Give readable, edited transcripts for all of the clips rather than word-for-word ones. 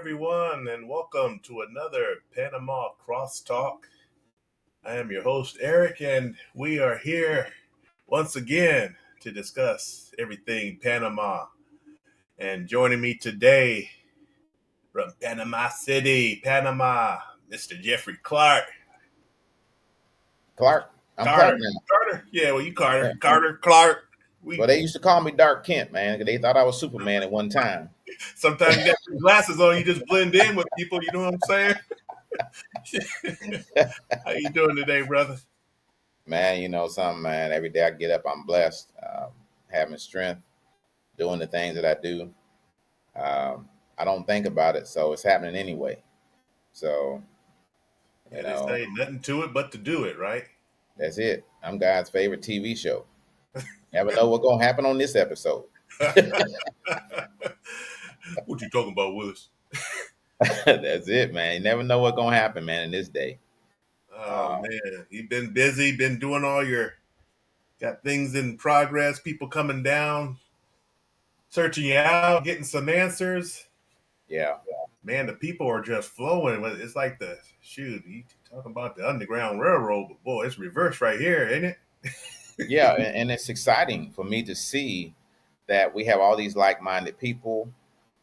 everyone, and welcome to another Panama Cross Talk. I am your host, Eric, and we are here once again to discuss everything Panama. And joining me today from Panama City, Panama, Mr. Jeffrey Clark. Clark. I'm Carter. Clark now. Carter? Yeah, well, you Carter. Yeah. Carter, Clark. Well, they used to call me Dark Kent, man, 'cause they thought I was Superman at one time. Sometimes you got your glasses on, you just blend in with people, you know what I'm saying? How you doing today, brother? Man, you know something, man. Every day I get up, I'm blessed, having strength, doing the things that I do. I don't think about it, so it's happening anyway. So, you Yeah, they know, say nothing to it but to do it, right? that's it. I'm God's favorite TV show. Never know what's gonna happen on this episode. What you talking about, Willis? That's it, man. You never know what's gonna happen, man, in this day. Oh man, you've been busy, been doing all your got things in progress, people coming down, searching you out, getting some answers. Yeah. Man, the people are just flowing. It's like the shoot, you talking about the Underground Railroad, but boy, it's reverse right here, ain't it? Yeah, and it's exciting for me to see that we have all these like-minded people.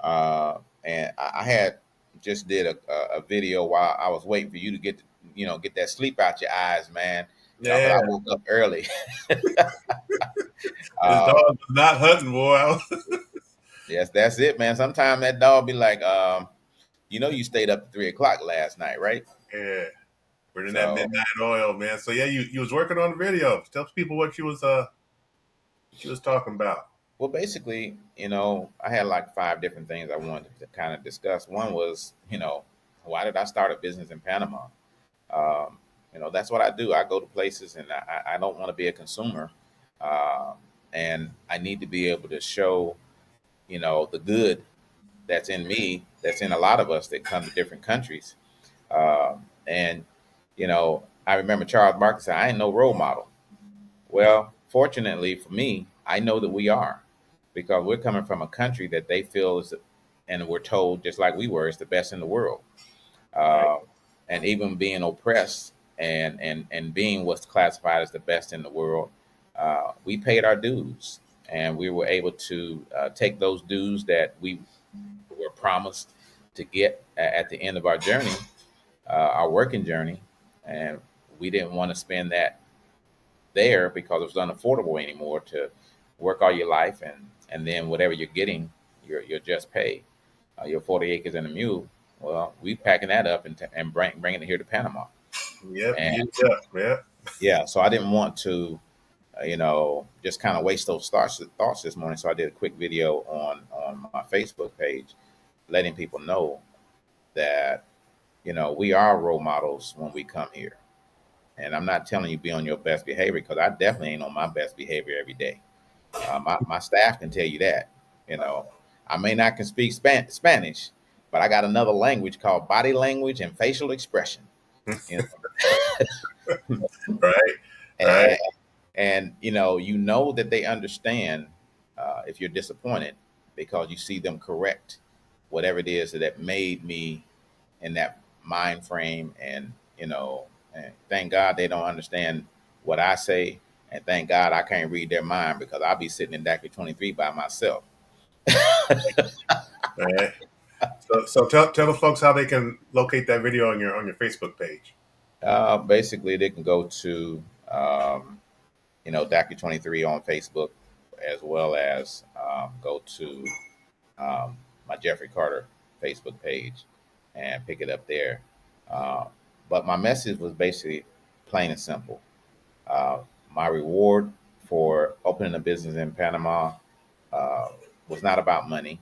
And I had just did a video while I was waiting for you to get that sleep out your eyes, man. 'Cause Yeah, I woke up early. this dog uh, was not hunting, boy. yes, that's it, man. Sometimes that dog be like, you stayed up to 3 o'clock last night, right? Yeah, burning that So, midnight oil, man. So yeah, you was working on the video. Tell people what you was talking about. well, basically, I had like five different things I wanted to kind of discuss. One was, why did I start a business in Panama? That's what I do. I go to places and I don't want to be a consumer. Um, and I need to be able to show, the good that's in me, that's in a lot of us that come to different countries. And, I remember Charles Barkley said, I ain't no role model. Well, fortunately for me, I know that we are because we're coming from a country that they feel is, and we're told, just like we were, is the best in the world. Right. uh, and even being oppressed and being what's classified as the best in the world, we paid our dues, and we were able to take those dues that we were promised to get at the end of our journey, our working journey, and we didn't want to spend that there because it was unaffordable anymore to work all your life and then whatever you're getting, you're just pay. Your 40 acres and a mule. Well, we packing that up and bringing it here to Panama. Yep. And Yep. yeah, so I didn't want to, just kind of waste those thoughts this morning. So I did a quick video on my Facebook page, letting people know that we are role models when we come here. And I'm not telling you be on your best behavior because I definitely ain't on my best behavior every day. My staff can tell you that. You know, I may not can speak Spanish, but I got another language called body language and facial expression. You Right. Right. and, and you know that they understand if you're disappointed because you see them correct whatever it is that made me in that mind frame, and thank God they don't understand what I say, and thank God I can't read their mind because I'll be sitting in Daki 23 by myself. Right. So tell the folks how they can locate that video on your Facebook page. Basically, they can go to Daki 23 on Facebook, as well as go to my Jeffrey Carter Facebook page and pick it up there. Uh, but my message was basically plain and simple. Uh, my reward for opening a business in Panama uh, was not about money;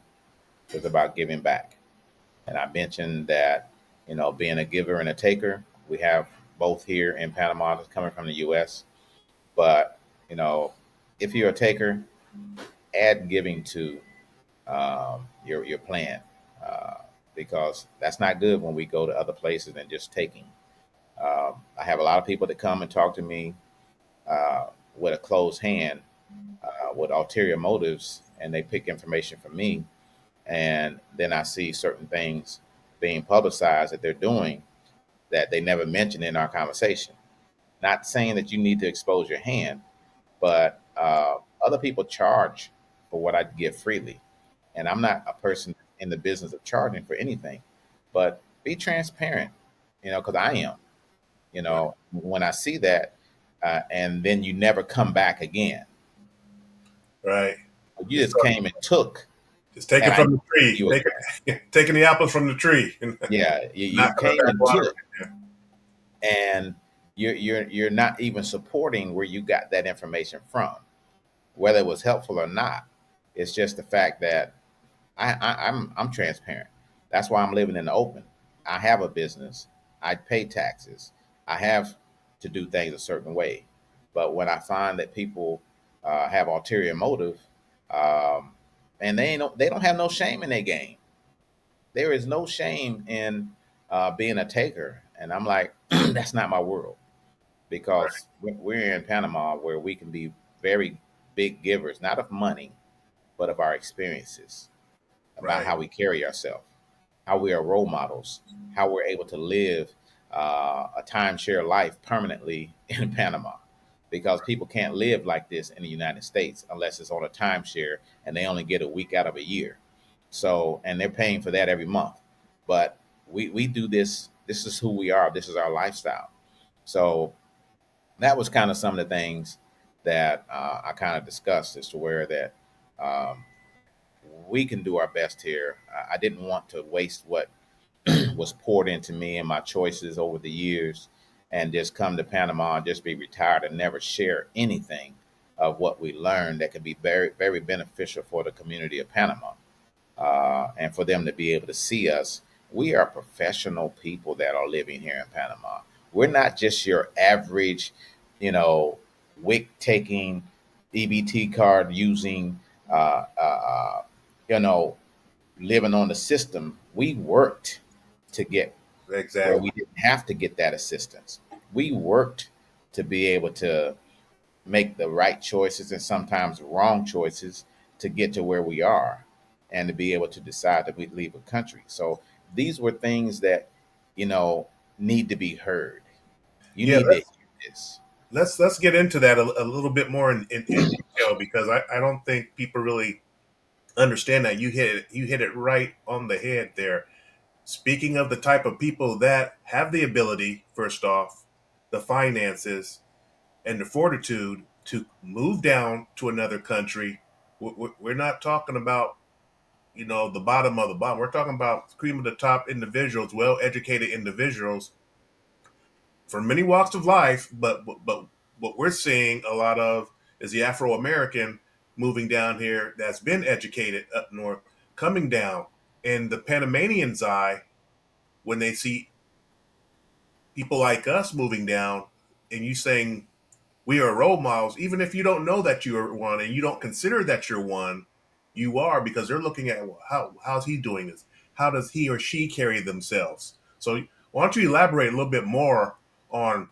it was about giving back. And I mentioned that, being a giver and a taker, we have both here in Panama that's coming from the U.S. But you know, if you're a taker, add giving to your plan, uh, because that's not good when we go to other places and just taking. I have a lot of people that come and talk to me with a closed hand, with ulterior motives, and they pick information from me, and then I see certain things being publicized that they're doing that they never mentioned in our conversation. Not saying that you need to expose your hand, but other people charge for what I give freely. And I'm not a person in the business of charging for anything, but be transparent, because I am. Right. When I see that, and then you never come back again. Right. You just came and took, Just take and it I from the never see tree. you Take again. it, taking the apples from the tree, and Yeah, you not coming came back and water. took, and you're not even supporting where you got that information from, whether it was helpful or not. It's just the fact that I'm transparent. That's why I'm living in the open. I have a business. I pay taxes. I have to do things a certain way. But when I find that people have ulterior motive, um, and they don't have no shame in their game. There is no shame in being a taker, and I'm like, that's not my world, because we're in Panama where we can be very big givers, not of money, but of our experiences, about Right. how we carry ourselves, how we are role models, how we're able to live a timeshare life permanently in Panama. Because people can't live like this in the United States unless it's on a timeshare and they only get a week out of a year. So, and they're paying for that every month. But we do this. This is who we are. This is our lifestyle. So that was kind of some of the things that I kind of discussed as to where that um, we can do our best here. I didn't want to waste what was poured into me and my choices over the years and just come to Panama and just be retired and never share anything of what we learned that could be very, very beneficial for the community of Panama, and for them to be able to see us. We are professional people that are living here in Panama. We're not just your average, you know, WIC taking, EBT card using, uh, uh, uh, you know, living on the system. We worked to get where Exactly. we didn't have to get that assistance. We worked to be able to make the right choices and sometimes wrong choices to get to where we are and to be able to decide that we leave a country. So these were things that, you know, need to be heard. You Yeah. need to hear this. Let's get into that a little bit more in detail, because I don't think people really understand that. You hit it right on the head there. Speaking of the type of people that have the ability, first off, the finances and the fortitude to move down to another country, we're not talking about the bottom of the bottom. We're talking about cream of the top individuals, well educated individuals from many walks of life. But what we're seeing a lot of is the Afro-American moving down here that's been educated up north, coming down, and the Panamanian's eye when they see people like us moving down, and you saying we are role models, even if you don't know that you are one and you don't consider that you're one, you are, because they're looking at, well, how's he doing this? How does he or she carry themselves? So why don't you elaborate a little bit more on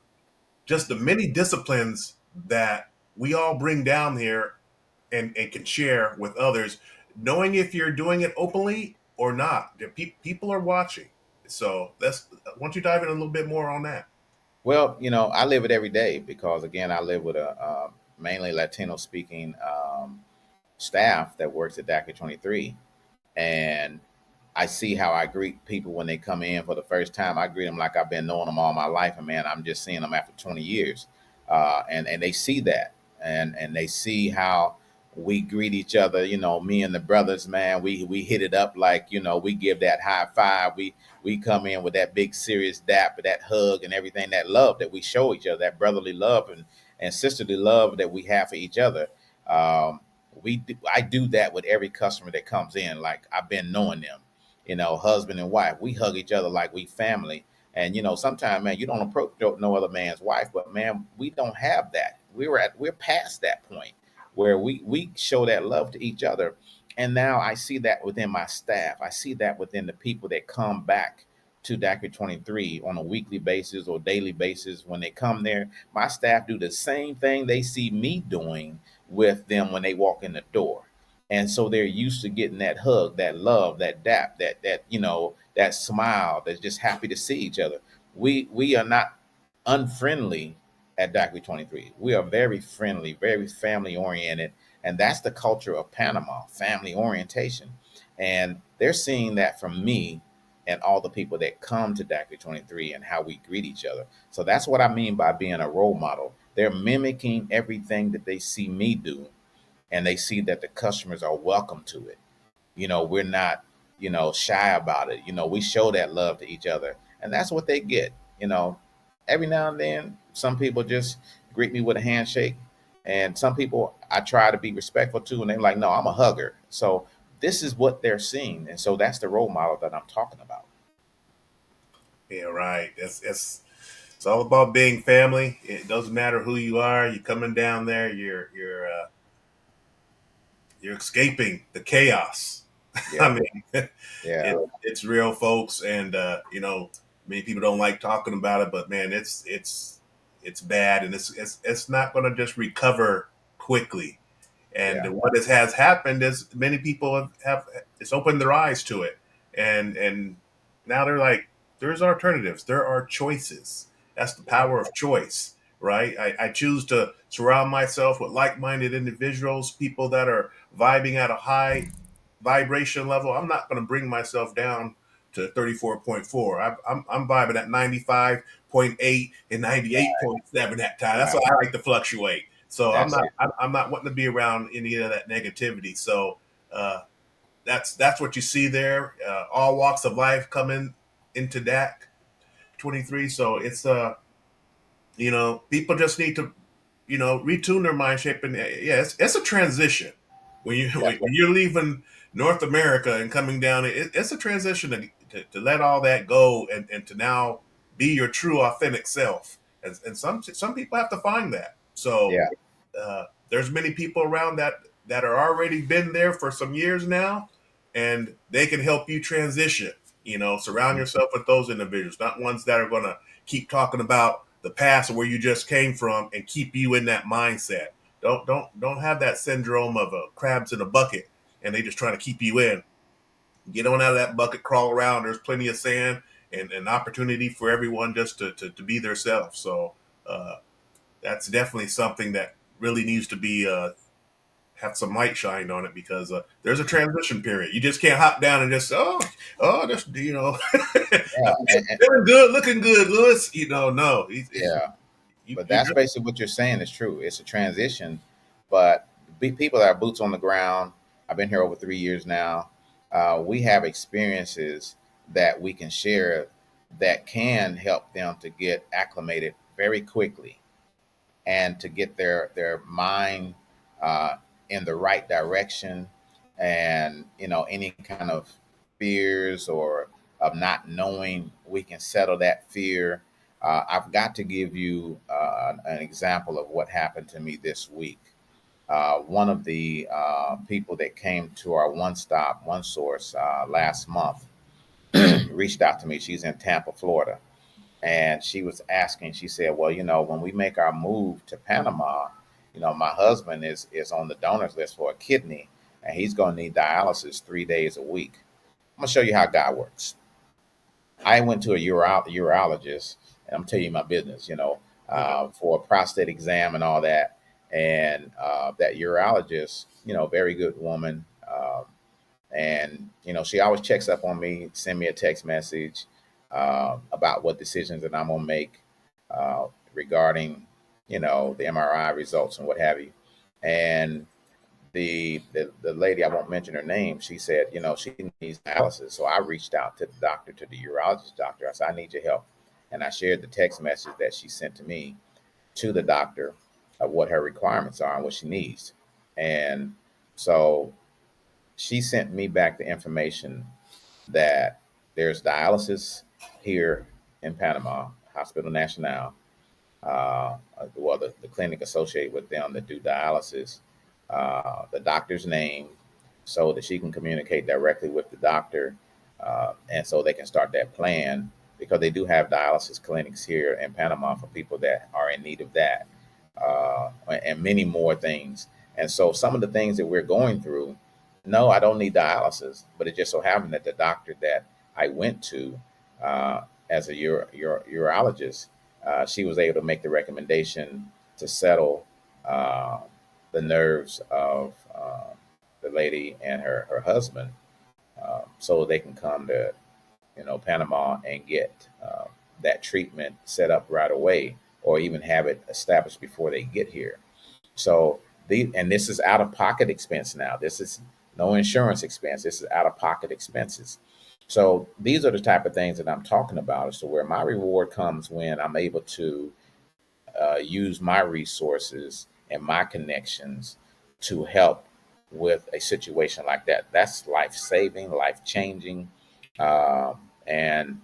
just the many disciplines that we all bring down here and can share with others, knowing if you're doing it openly or not. People are watching. So that's, why don't you dive in a little bit more on that? Well, I live it every day because, again, I live with a mainly Latino speaking staff that works at Daki 23. And I see how I greet people when they come in for the first time. I greet them like I've been knowing them all my life, and man, I'm just seeing them after 20 years, and they see that, and they see how we greet each other. Me and the brothers, man, we hit it up like we give that high five. We come in with that big serious dap, that hug, and everything, that love that we show each other, that brotherly love and sisterly love that we have for each other. Um, I do that with every customer that comes in. Like I've been knowing them, husband and wife. We hug each other like we family. And sometimes, man, you don't approach no other man's wife, but man, we don't have that. We're past that point where we show that love to each other. And now I see that within my staff. I see that within the people that come back to Daki 23 on a weekly basis or daily basis. When they come there, my staff do the same thing they see me doing with them when they walk in the door. And so they're used to getting that hug, that love, that dap, that that smile. They're just happy to see each other. We are not unfriendly at Daki 23. We are very friendly, very family oriented, and that's the culture of Panama, family orientation. And they're seeing that from me and all the people that come to Daki 23 and how we greet each other. So that's what I mean by being a role model. They're mimicking everything that they see me do, and they see that the customers are welcome to it. We're not, shy about it. We show that love to each other, and that's what they get. You know, every now and then, some people just greet me with a handshake, and some people I try to be respectful to, and they're like, "No, I'm a hugger." So this is what they're seeing, and so that's the role model that I'm talking about. Yeah, right. It's all about being family. It doesn't matter who you are. You're coming down there. You're escaping the chaos. I Yeah, mean, yeah, it's real, folks, and many people don't like talking about it, but man, it's bad, and it's not going to just recover quickly. And yeah, what has happened is many people have it's opened their eyes to it, and now they're like, there's alternatives, there are choices. That's the power of choice, right? I choose to surround myself with like-minded individuals, people that are vibing at a high vibration level. I'm not going to bring myself down to 34.4. I'm vibing at 95.8 and 98.7 that time. That's right. why I like to fluctuate. So I'm That's not it. I'm not wanting to be around any of that negativity. So uh, that's what you see there. All walks of life coming into DAC 23. So it's people just need to retune their mind shape, and yeah, it's a transition when you Yeah, when you're leaving North America and coming down. It's a transition to let all that go, and to now be your true authentic self. And some people have to find that. So yeah, there's many people around that are already been there for some years now, and they can help you transition. Surround yourself with those individuals, not ones that are going to keep talking about the past or where you just came from and keep you in that mindset. Don't have that syndrome of crabs in a bucket, and they just trying to keep you in. Get on out of that bucket, crawl around. There's plenty of sand and an opportunity for everyone just to be their self. So uh, that's definitely something that really needs to be have some light shined on it, because there's a transition period. You just can't hop down and just just yeah, feeling good, looking good, Lewis. No, yeah. But you that's basically what you're saying is true. It's a transition, but people that are boots on the ground. I've been here over 3 years now. We have experiences that we can share that can help them to get acclimated very quickly and to get their mind uh, in the right direction, and any kind of fears or of not knowing, we can settle that fear. I've got to give you an example of what happened to me this week. One of the people that came to our one stop, one source last month reached out to me. She's in Tampa, Florida, and she was asking. She said, "Well, when we make our move to Panama, my husband is on the donors list for a kidney, and he's going to need dialysis 3 days a week." I'm gonna show you how God works. I went to a urologist, and I'm telling you my business, for a prostate exam and all that. And that urologist, very good woman. And she always checks up on me, send me a text message about what decisions that I'm gonna make regarding the MRI results and what have you. And the lady, I won't mention her name, she said she needs dialysis. So I reached out to the doctor, to the urologist doctor. I said, I need your help, and I shared the text message that she sent to me to the doctor of what her requirements are and what she needs. And so she sent me back the information that there's dialysis here in Panama, Hospital Nacional, well, the clinic associated with them that do dialysis, the doctor's name, so that she can communicate directly with the doctor, and so they can start that plan, because they do have dialysis clinics here in Panama for people that are in need of that, and many more things. And so some of the things that we're going through, no, I don't need dialysis. But it just so happened that the doctor that I went to as a urologist, she was able to make the recommendation to settle uh, the nerves of the lady and her husband, so they can come to Panama and get that treatment set up right away, or even have it established before they get here. So this is out of pocket expense now. This is no insurance expense. This is out of pocket expenses. So these are the type of things that I'm talking about, as to where my reward comes when I'm able to use my resources and my connections to help with a situation like that. That's life saving, life changing, and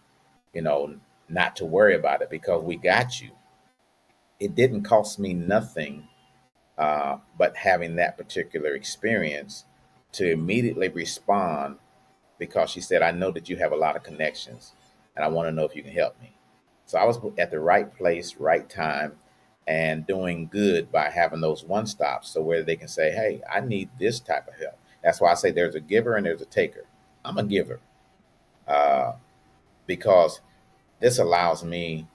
you know, not to worry about it because we got you. It didn't cost me nothing, but having that particular experience to immediately respond, because she said, I know that you have a lot of connections and I want to know if you can help me. So I was at the right place, right time, and doing good by having those one stops. So where they can say, hey, I need this type of help. That's why I say there's a giver and there's a taker. I'm a giver, uh, because this allows me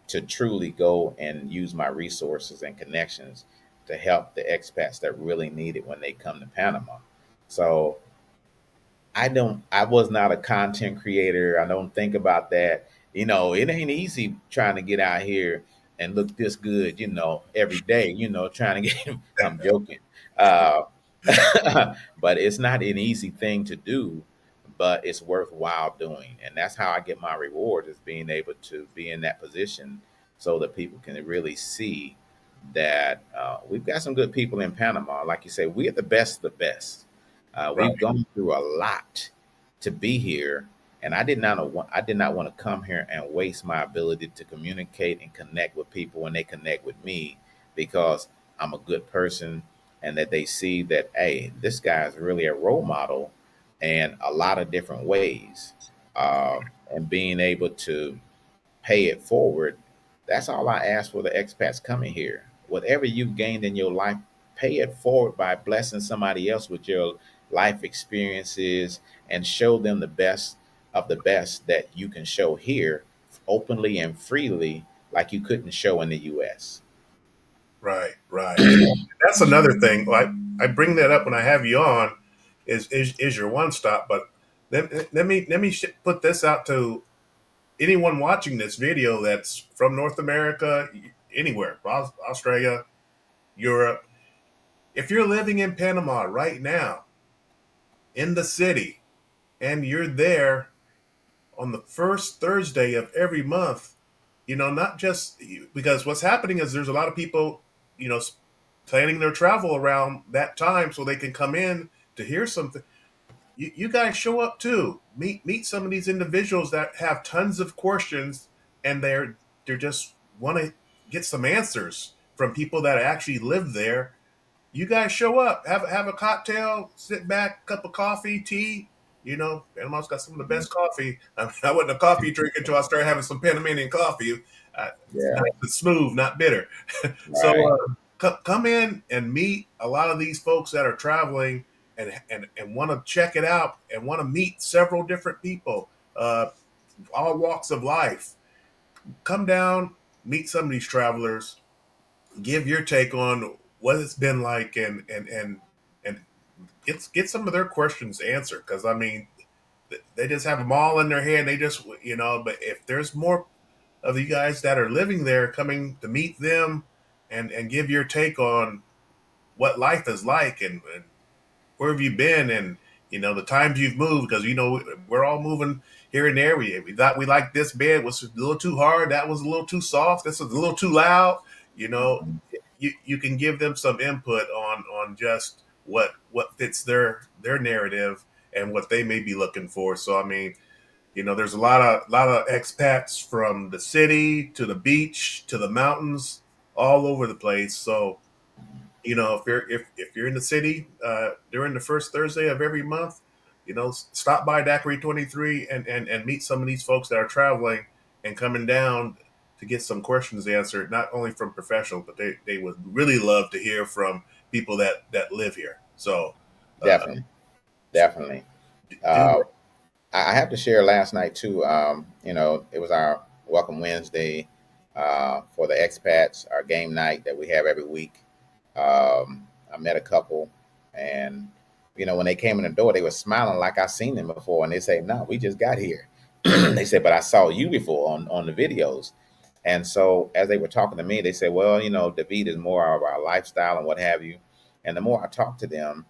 to truly go and use my resources and connections to help the expats that really need it when they come to Panama. So I was not a content creator. I don't think about that. It ain't easy trying to get out here and look this good, every day, trying to get, I'm joking. Uh, but it's not an easy thing to do, but it's worthwhile doing. And that's how I get my reward, is being able to be in that position so that people can really see that we've got some good people in Panama. Like you say, we're the best of the best. We've Right. gone through a lot to be here, and I did not want to come here and waste my ability to communicate and connect with people when they connect with me, because I'm a good person, and that they see that, hey, this guy is really a role model in a lot of different ways, and being able to pay it forward. That's all I ask for the expats coming here. Whatever you've gained in your life, pay it forward by blessing somebody else with your life experiences, and show them the best of the best that you can show here openly and freely, like you couldn't show in the US. Right, right. And that's another thing. Like I bring that up when I have you on, is your one stop. But let me put this out to anyone watching this video that's from North America, anywhere, Australia, Europe. If you're living in Panama right now, in the city, and you're there on the first Thursday of every month, not just because what's happening is there's a lot of people, you know, planning their travel around that time so they can come in to hear something. You guys show up too. Meet some of these individuals that have tons of questions, and they're just want to get some answers from people that actually live there. You guys show up, have a cocktail, sit back, cup of coffee, tea. Panama's got some of the best coffee. I wasn't a coffee drinker until I started having some Panamanian coffee. It's Yeah, nice and smooth, not bitter. So right. come in and meet a lot of these folks that are traveling, and want to check it out, and want to meet several different people, all walks of life. Come down, meet some of these travelers, give your take on what it's been like, and get some of their questions answered, because I mean they just have them all in their head. They just but if there's more of you guys that are living there coming to meet them, and give your take on what life is like, and where have you been, and the times you've moved, because we're all moving here and there. We thought we liked this bed was a little too hard, that was a little too soft, this was a little too loud. you know Mhm. you can give them some input on just what fits their narrative, and what they may be looking for. So I mean, there's a lot of expats from the city to the beach to the mountains, all over the place. So if you're in the city during the first Thursday of every month, stop by Daiquiri 23, and meet some of these folks that are traveling and coming down to get some questions answered, not only from professionals, but they would really love to hear from people that live here. So uh, Definitely. definitely. Do Uh, I have to share last night too. It was our Welcome Wednesday for the expats, our game night that we have every week. I met a couple, and when they came in the door, they were smiling like I seen them before, and they say, "No, we just got here." They said, "But I saw you before on the videos." And so as they were talking to me, they said, "Well, David is more of our lifestyle and what have you." And the more I talked to them,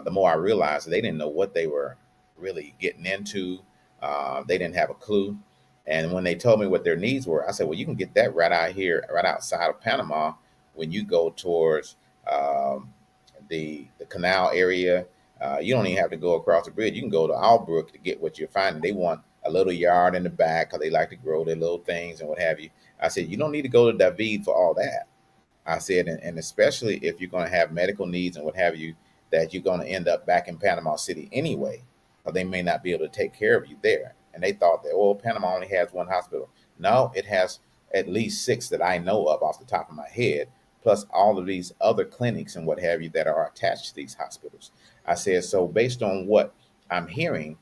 the more I realized they didn't know what they were really getting into. They didn't have a clue. And when they told me what their needs were, I said, "Well, you can get that right out here, right outside of Panama, when you go towards um, the canal area. You don't even have to go across the bridge. You can go to Albrook to get what you're finding. They want a little yard in the back because they like to grow their little things and what have you." I said, "You don't need to go to David for all that." I said, and especially if you're going to have medical needs and what have you, that you're going to end up back in Panama City anyway, or they may not be able to take care of you there. And they thought that, oh, Panama only has one hospital. No, it has at least six that I know of off the top of my head, plus all of these other clinics and what have you that are attached to these hospitals. I said, so based on what I'm hearing,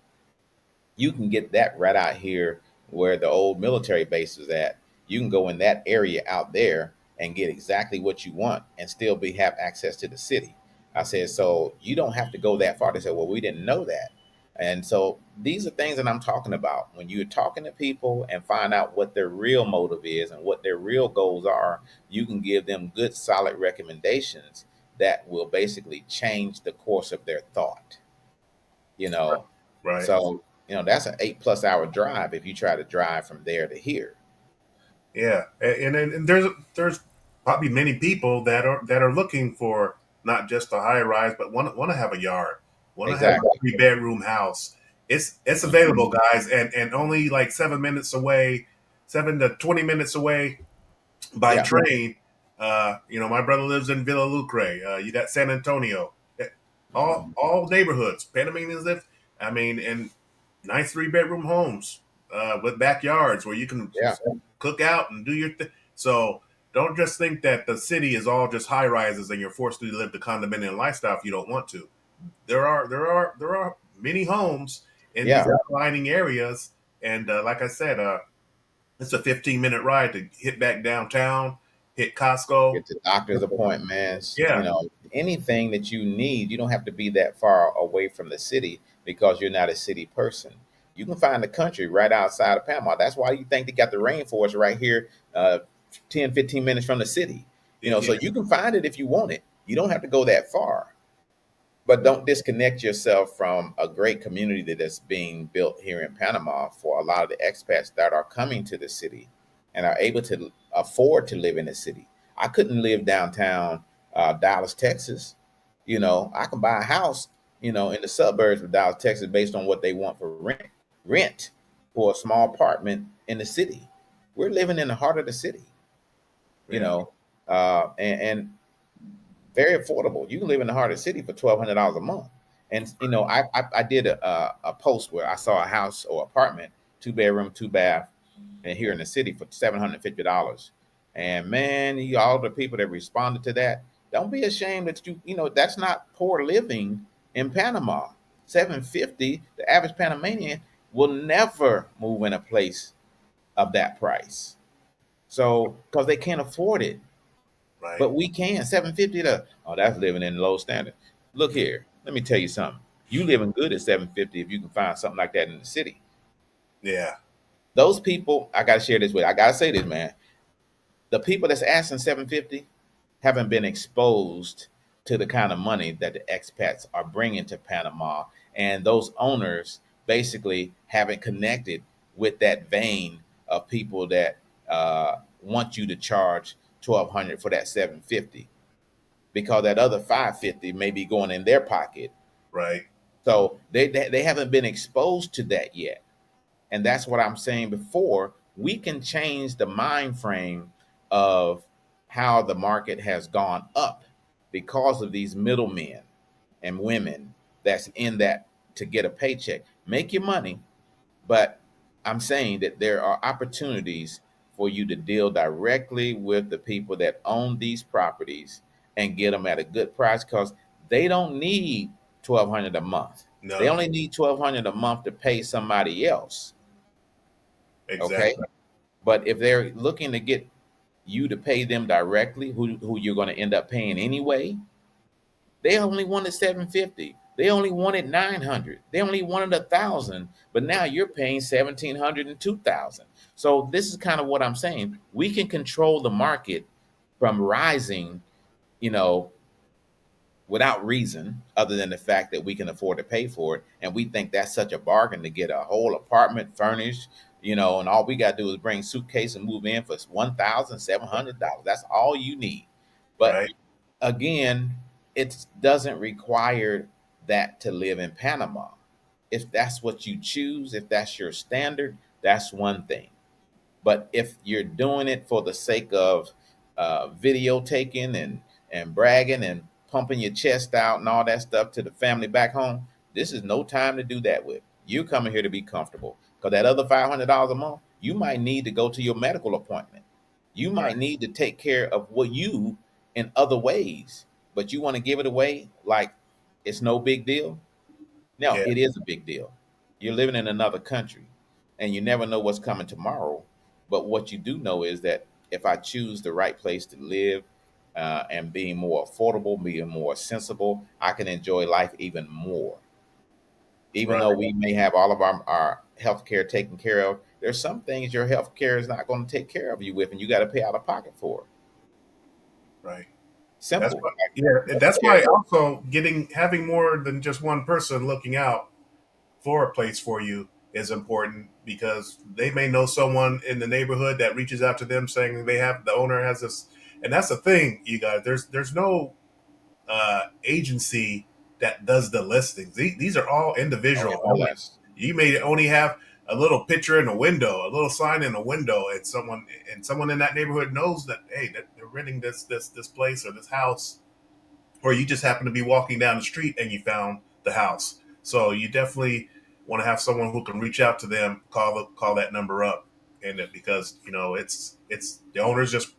you can get that right out here where the old military base is at. You can go in that area out there and get exactly what you want and still be have access to the city. I said, so you don't have to go that far. They said, well, we didn't know that. And so these are things that I'm talking about. When you're talking to people and find out what their real motive is and what their real goals are, you can give them good, solid recommendations that will basically change the course of their thought. You know, right. so that's an 8+ hour drive if you try to drive from there to here. Yeah, and there's probably many people that are looking for not just a high rise, but want to have a yard, want to have a Exactly. 3 bedroom house. It's Mhm. available, guys, and only like 7 minutes away, 7 to 20 minutes away by Yeah. train. My brother lives in Villa Lucre. You got San Antonio. Mhm. All neighborhoods. Panamanians live. I mean, in nice 3 bedroom homes with backyards where you can Yeah. cook out and do your thing. So don't just think that the city is all just high rises and you're forced to live the condominium lifestyle if you don't want to. There are many homes in these Yeah. outlining areas, and like I said, it's a 15-minute ride to hit back downtown, hit Costco. Get to doctor's appointments, Yeah, anything that you need. You don't have to be that far away from the city because you're not a city person. You can find the country right outside of Panama. That's why you think they got the rainforest right here, 10, 15 minutes from the city. yeah, So you can find it if you want it. You don't have to go that far. But don't disconnect yourself from a great community that is being built here in Panama for a lot of the expats that are coming to the city and are able to afford to live in the city. I couldn't live downtown Dallas, Texas. I can buy a house, in the suburbs of Dallas, Texas, based on what they want for rent for a small apartment in the city. We're living in the heart of the city, you yeah, know, and very affordable. You can live in the heart of the city for $1,200 a month. And I did a post where I saw a house or apartment, 2 bedroom, 2 bath, and here in the city for $750. And man, all the people that responded to that, don't be ashamed that that's not poor living in Panama. 750, the average Panamanian will never move in a place of that price. So because they can't afford it. right, But we can 750 to that's living in low standard. Look here, let me tell you something. You living good at 750 if you can find something like that in the city. yeah, Those people, I gotta share this with. I gotta say this, man. The people that's asking 750 haven't been exposed to the kind of money that the expats are bringing to Panama, and those owners basically haven't connected with that vein of people that want you to charge 1,200 for that 750 because that other 550 may be going in their pocket. right, So they haven't been exposed to that yet. And that's what I'm saying before. We can change the mind frame of how the market has gone up because of these middlemen and women that's in that to get a paycheck. Make your money, but I'm saying that there are opportunities for you to deal directly with the people that own these properties and get them at a good price because they don't need 1,200 a month. They No, only need 1,200 a month to pay somebody else. Okay. exactly. But if they're looking to get you to pay them directly, who you're going to end up paying anyway, they only wanted 750. They only wanted 900. They only wanted 1,000. But now you're paying 1,700 and 2,000. So this is kind of what I'm saying. We can control the market from rising, you know, without reason, other than the fact that we can afford to pay for it, and we think that's such a bargain to get a whole apartment furnished, and all we got to do is bring suitcase and move in for $1,700. That's all you need. But Right. again, it doesn't require that to live in Panama. If that's what you choose, if that's your standard, that's one thing. But if you're doing it for the sake of video taking and bragging and pumping your chest out and all that stuff to the family back home, this is no time to do that with. You're coming here to be comfortable. Because that other $500 a month, you might need to go to your medical appointment. You might need to take care of what you in other ways, but you want to give it away like it's no big deal. No, Yeah. it is a big deal. You're living in another country and you never know what's coming tomorrow. But what you do know is that if I choose the right place to live and being more affordable, being more sensible, I can enjoy life even more. Even Right. though we may have all of our health care taken care of, there's some things your health care is not going to take care of you with, and you got to pay out of pocket for it. Right. That's Simple. why. Yeah. That's Like why also having more than just one person looking out for a place for you is important, because they may know someone in the neighborhood that reaches out to them saying the owner has this. And that's the thing, you guys. There's no agency that does the listings. These are all individual only. MLS. You may only have a little picture in a window, a little sign in a window, and someone in that neighborhood knows that, hey, that they're renting this place or this house, or you just happen to be walking down the street and you found the house. So you definitely want to have someone who can reach out to them, call that number up, and because it's the owners just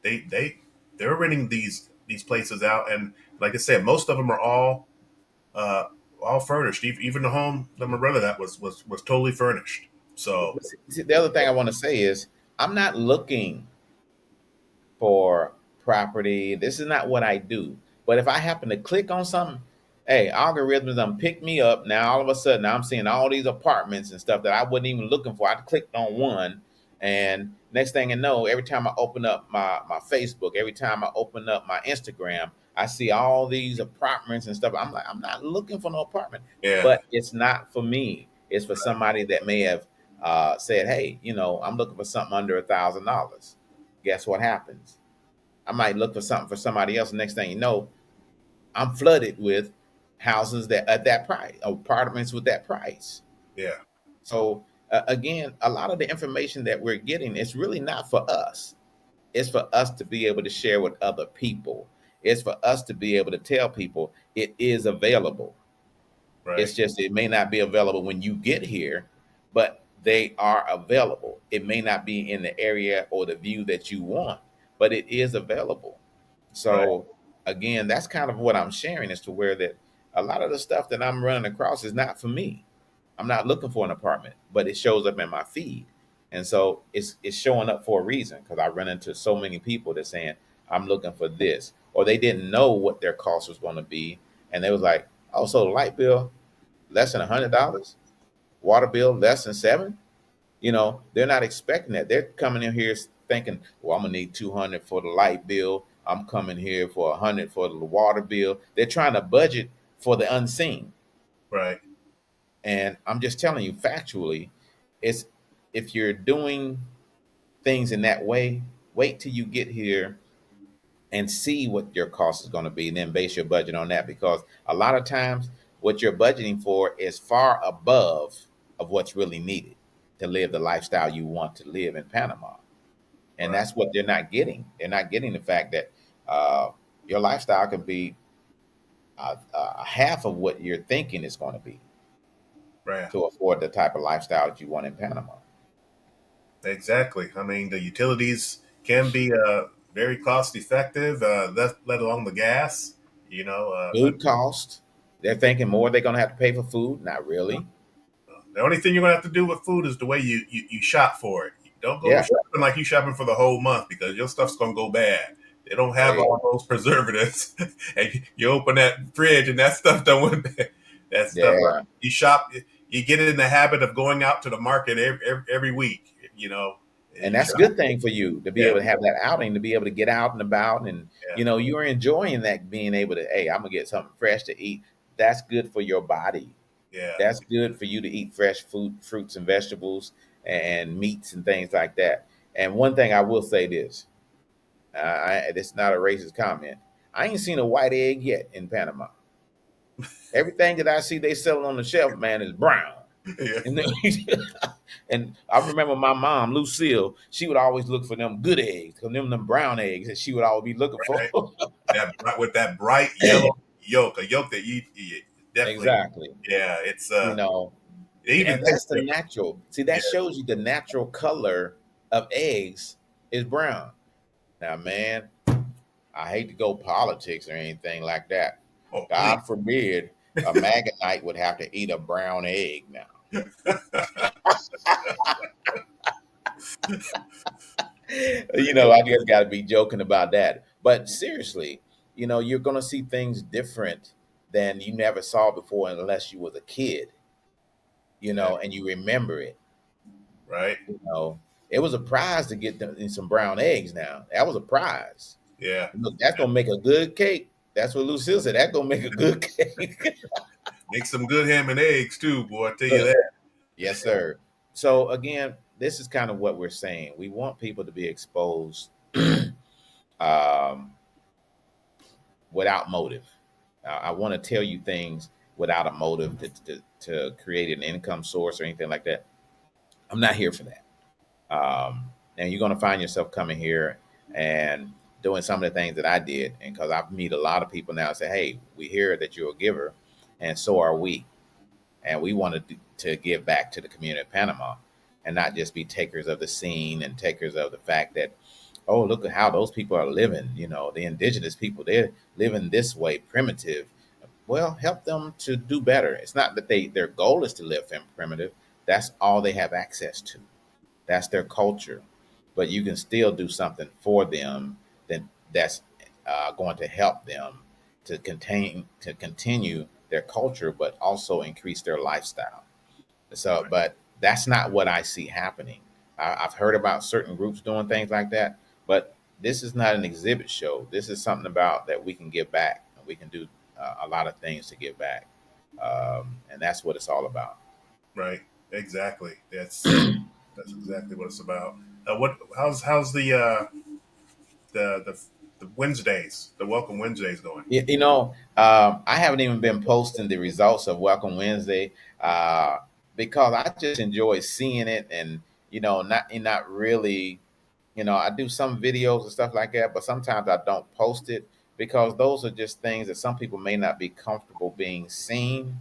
they're renting these places out, and like I said, most of them are uh, all furnished. Even the home that my brother got was totally furnished. So See, the other thing I want to say is I'm not looking for property. This is not what I do. But if I happen to click on something, hey, algorithms done pick me up. Now all of a sudden I'm seeing all these apartments and stuff that I wasn't even looking for. I clicked on one, and next thing you know, every time I open up my Facebook, every time I open up my Instagram, I see all these apartments and stuff. I'm like, I'm not looking for no apartment, yeah, but it's not for me. It's for somebody that may have said, hey, I'm looking for something under $1,000. Guess what happens? I might look for something for somebody else. Next thing you know, I'm flooded with houses that at that price, apartments with that price. yeah, So again, a lot of the information that we're getting is really not for us. It's for us to be able to share with other people. It's for us to be able to tell people it is available. right, It's just it may not be available when you get here, but they are available. It may not be in the area or the view that you want, but it is available. right, So again, that's kind of what I'm sharing as to where that a lot of the stuff that I'm running across is not for me. I'm not looking for an apartment, but it shows up in my feed. And so it's showing up for a reason because I run into so many people that saying, I'm looking for this. Or they didn't know what their cost was going to be. And they was like, oh, so the light bill less than $100, water bill less than seven. They're not expecting that. They're coming in here thinking, well, I'm gonna need 200 for the light bill. I'm coming here for 100 for the water bill. They're trying to budget for the unseen. right, And I'm just telling you factually, it's if you're doing things in that way, wait till you get here and see what your cost is going to be and then base your budget on that, because a lot of times what you're budgeting for is far above of what's really needed to live the lifestyle you want to live in Panama. And right, that's what they're not getting. They're not getting the fact that your lifestyle can be half of what you're thinking it's going to be right. to afford the type of lifestyle that you want in Panama. Exactly. I mean, the utilities can be very cost effective. Let alone the gas. Food cost. They're thinking more they're going to have to pay for food. Not really. The only thing you're gonna have to do with food is the way you shop for it. Don't go Yeah. shopping like you shopping for the whole month because your stuff's gonna go bad. They don't have Hey, all those preservatives. And you open that fridge and that stuff don't went bad. That stuff yeah. you shop. You get in the habit of going out to the market every week. And You that's a shop. good thing for you to be Yeah, able to have that outing, to be able to get out and about. And, yeah, you're enjoying that, being able to, hey, I'm going to get something fresh to eat. That's good for your body. yeah. That's good for you to eat fresh food, fruits and vegetables and meats and things like that. And one thing I will say this, it's not a racist comment. I ain't seen a white egg yet in Panama. Everything that I see they selling on the shelf, man, is brown. Yeah. And, and I remember my mom, Lucille, she would always look for them good eggs, them brown eggs that she would always be looking for. Right. With that bright yellow yolk, a yolk that you definitely. Exactly. Yeah, it's You know, it even and tastes that's the different. natural. See, that Yeah, shows you the natural color of eggs is brown. Now, man, I hate to go politics or anything like that. oh please. God forbid a Magonite would have to eat a brown egg now. I just got to be joking about that. But seriously, you're going to see things different than you never saw before unless you was a kid, Yeah, and you remember it. right. You know, it was a prize to get some brown eggs now. That was a prize. Yeah, Look, that's going to make a good cake. That's what Lucille said. That's going to make a good cake. make some good ham and eggs too, boy. I tell you that. Yes, sir. So again, this is kind of what we're saying. We want people to be exposed um, without motive. I want to tell you things without a motive to create an income source or anything like that. I'm not here for that. And you're going to find yourself coming here and doing some of the things that I did. And because I meet a lot of people now and say, hey, we hear that you're a giver, and so are we. And we want to give back to the community of Panama and not just be takers of the scene and takers of the fact that, oh, look at how those people are living. The indigenous people, they're living this way, primitive. Well, help them to do better. It's not that their goal is to live primitive. That's all they have access to. That's their culture. But you can still do something for them that's going to help them to continue their culture, but also increase their lifestyle. So, but that's not what I see happening. I've heard about certain groups doing things like that, but this is not an exhibit show. This is something about that we can give back. We can do a lot of things to give back, and that's what it's all about. Right. Exactly. That's exactly what it's about. What? How's the Wednesdays, the Welcome Wednesdays going? I haven't even been posting the results of Welcome Wednesday because I just enjoy seeing it, and not really. I do some videos and stuff like that, but sometimes I don't post it because those are just things that some people may not be comfortable being seen,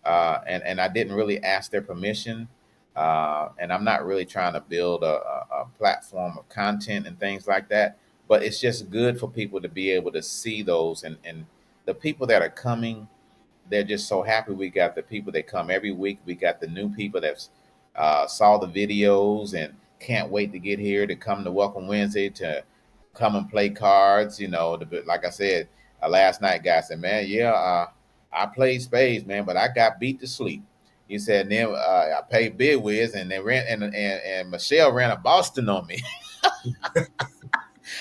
and I didn't really ask their permission, and I'm not really trying to build a platform of content and things like that. But it's just good for people to be able to see those, and the people that are coming, they're just so happy. We got the people that come every week. We got the new people that saw the videos and can't wait to get here to come to Welcome Wednesday to come and play cards. Like I said last night, guy said, "Man, yeah, I played spades, man, but I got beat to sleep." He said, and then I paid bid whiz, and they ran and Michelle ran a Boston on me.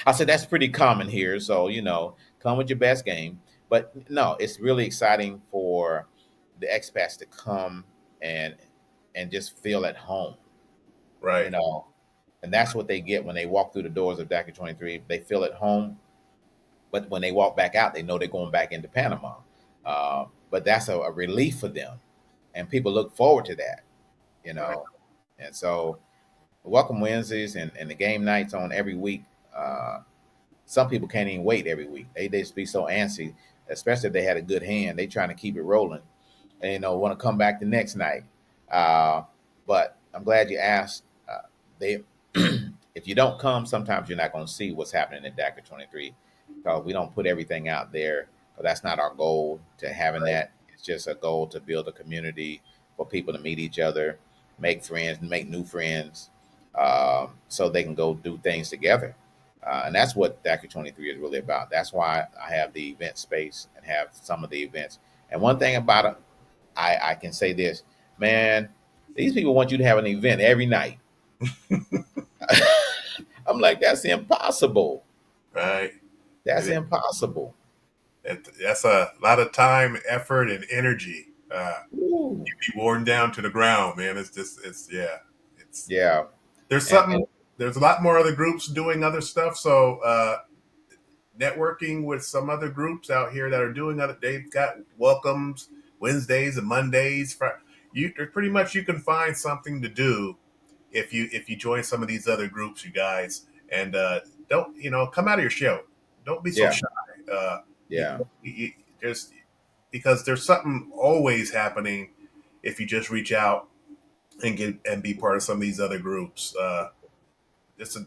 I said that's pretty common here, so come with your best game. But no, it's really exciting for the expats to come and just feel at home, you Right. know, and that's what they get when they walk through the doors of Daki 23. They feel at home, but when they walk back out, they know they're going back into Panama. But that's a relief for them, and people look forward to that, you Right. know. And so, Welcome Wednesdays and the game nights on every week. Some people can't even wait every week. They just be so antsy, especially if they had a good hand. They trying to keep it rolling, and want to come back the next night. Uh, but I'm glad you asked. They, if you don't come, sometimes you're not going to see what's happening in DACA 23 because we don't put everything out there. But that's not our goal to having Right. that. It's just a goal to build a community for people to meet each other, make friends, make new friends, so they can go do things together. And that's what Daki 23 is really about. That's why I have the event space and have some of the events. And one thing about it, I can say this, man, these people want you to have an event every night. I'm like, that's impossible. Right. That's It, impossible. that's a lot of time, effort, and energy. Ooh. Be worn down to the ground, man. It's just, yeah. It's Yeah. there's And something. There's a lot more other groups doing other stuff. So networking with some other groups out here that are doing other. They've got welcomes Wednesdays and Mondays. You pretty much you can find something to do if you join some of these other groups, you guys, and don't come out of your shell. Don't be so yeah, shy. You, yeah, there's because there's something always happening if you just reach out and get and be part of some of these other groups. It's a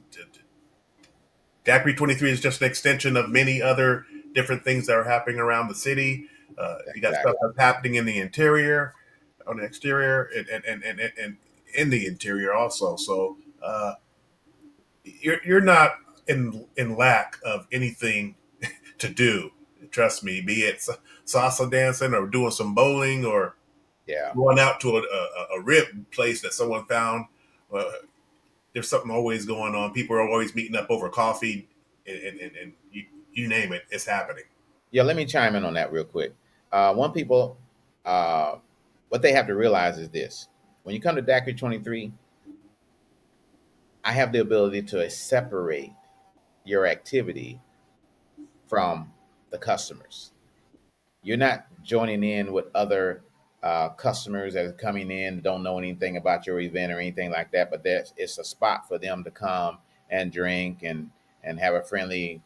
Daiquiri 23 is just an extension of many other different things that are happening around the city. You got stuff exactly. that's happening in the interior, on the exterior, and in the interior also. So you're not in lack of anything to do. Trust me, be it salsa dancing or doing some bowling or Yeah. going out to a rib place that someone found. Uh, there's something always going on. People are always meeting up over coffee, and you name it, it's happening. Yeah, let me chime in on that real quick. One people, uh, what they have to realize is this: when you come to Daiquiri 23, I have the ability to separate your activity from the customers. You're not joining in with other customers that are coming in, don't know anything about your event or anything like that. But it's a spot for them to come and drink and have a friendly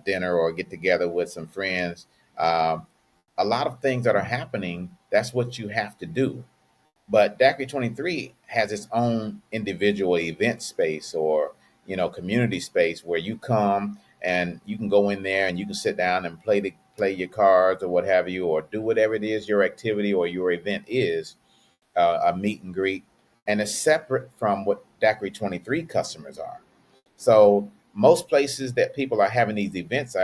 dinner or get together with some friends. A lot of things that are happening. That's what you have to do. But Daiquiri 23 has its own individual event space or community space where you come and you can go in there and you can sit down and play your cards or what have you, or do whatever it is your activity or your event is, a meet and greet, and it's separate from what Daiquiri 23 customers are. So most places that people are having these events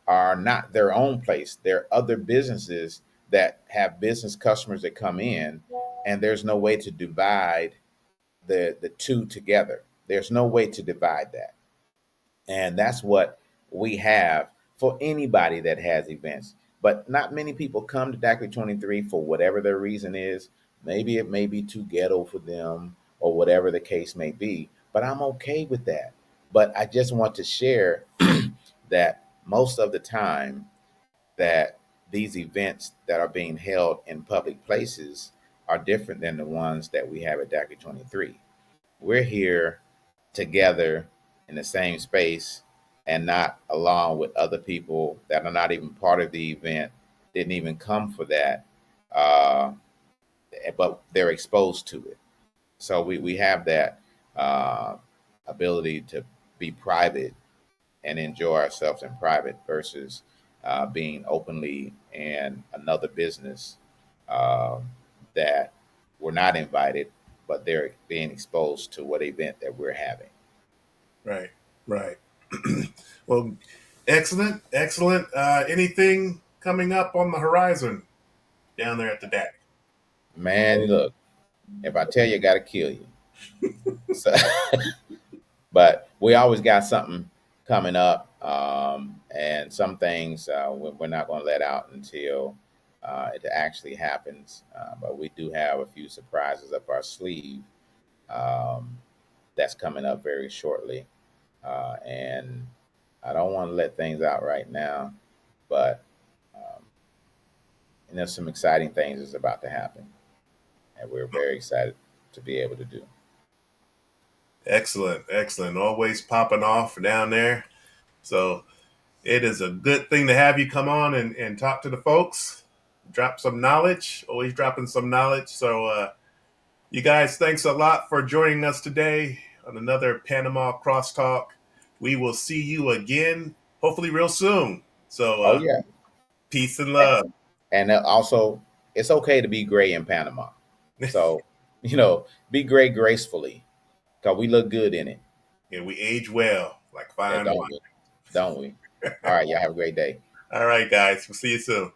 are not their own place. They're other businesses that have business customers that come in, and there's no way to divide the two together. There's no way to divide that. And that's what we have for anybody that has events. But not many people come to Daiquiri 23 for whatever their reason is. Maybe it may be too ghetto for them or whatever the case may be. But I'm okay with that. But I just want to share that most of the time that these events that are being held in public places are different than the ones that we have at Daiquiri 23. We're here together in the same space and not along with other people that are not even part of the event, didn't even come for that, uh, but they're exposed to it. So we have that uh, ability to be private and enjoy ourselves in private versus being openly in another business uh, that we're not invited, but they're being exposed to what event that we're having. Right, right. Well, excellent, excellent. Anything coming up on the horizon down there at the DAC? Man, look, if I tell you, I gotta kill you. So, but we always got something coming up, and some things we're not going to let out until it actually happens. But we do have a few surprises up our sleeve um, that's coming up very shortly, and I don't want to let things out right now, but um, there's some exciting things that's about to happen, and we're very excited to be able to do. Excellent, excellent. Always popping off down there. So it is a good thing to have you come on and talk to the folks, drop some knowledge, always dropping some knowledge. So, you guys, thanks a lot for joining us today on another Panama Cross Talk. We will see you again, hopefully, real soon. So, Oh yeah, peace and love. and also it's okay to be gray in Panama. So, be gray gracefully because we look good in it. And we age well, like Yeah, fine don't wine. we? Don't we? All right, y'all have a great day. All right, guys. We'll see you soon.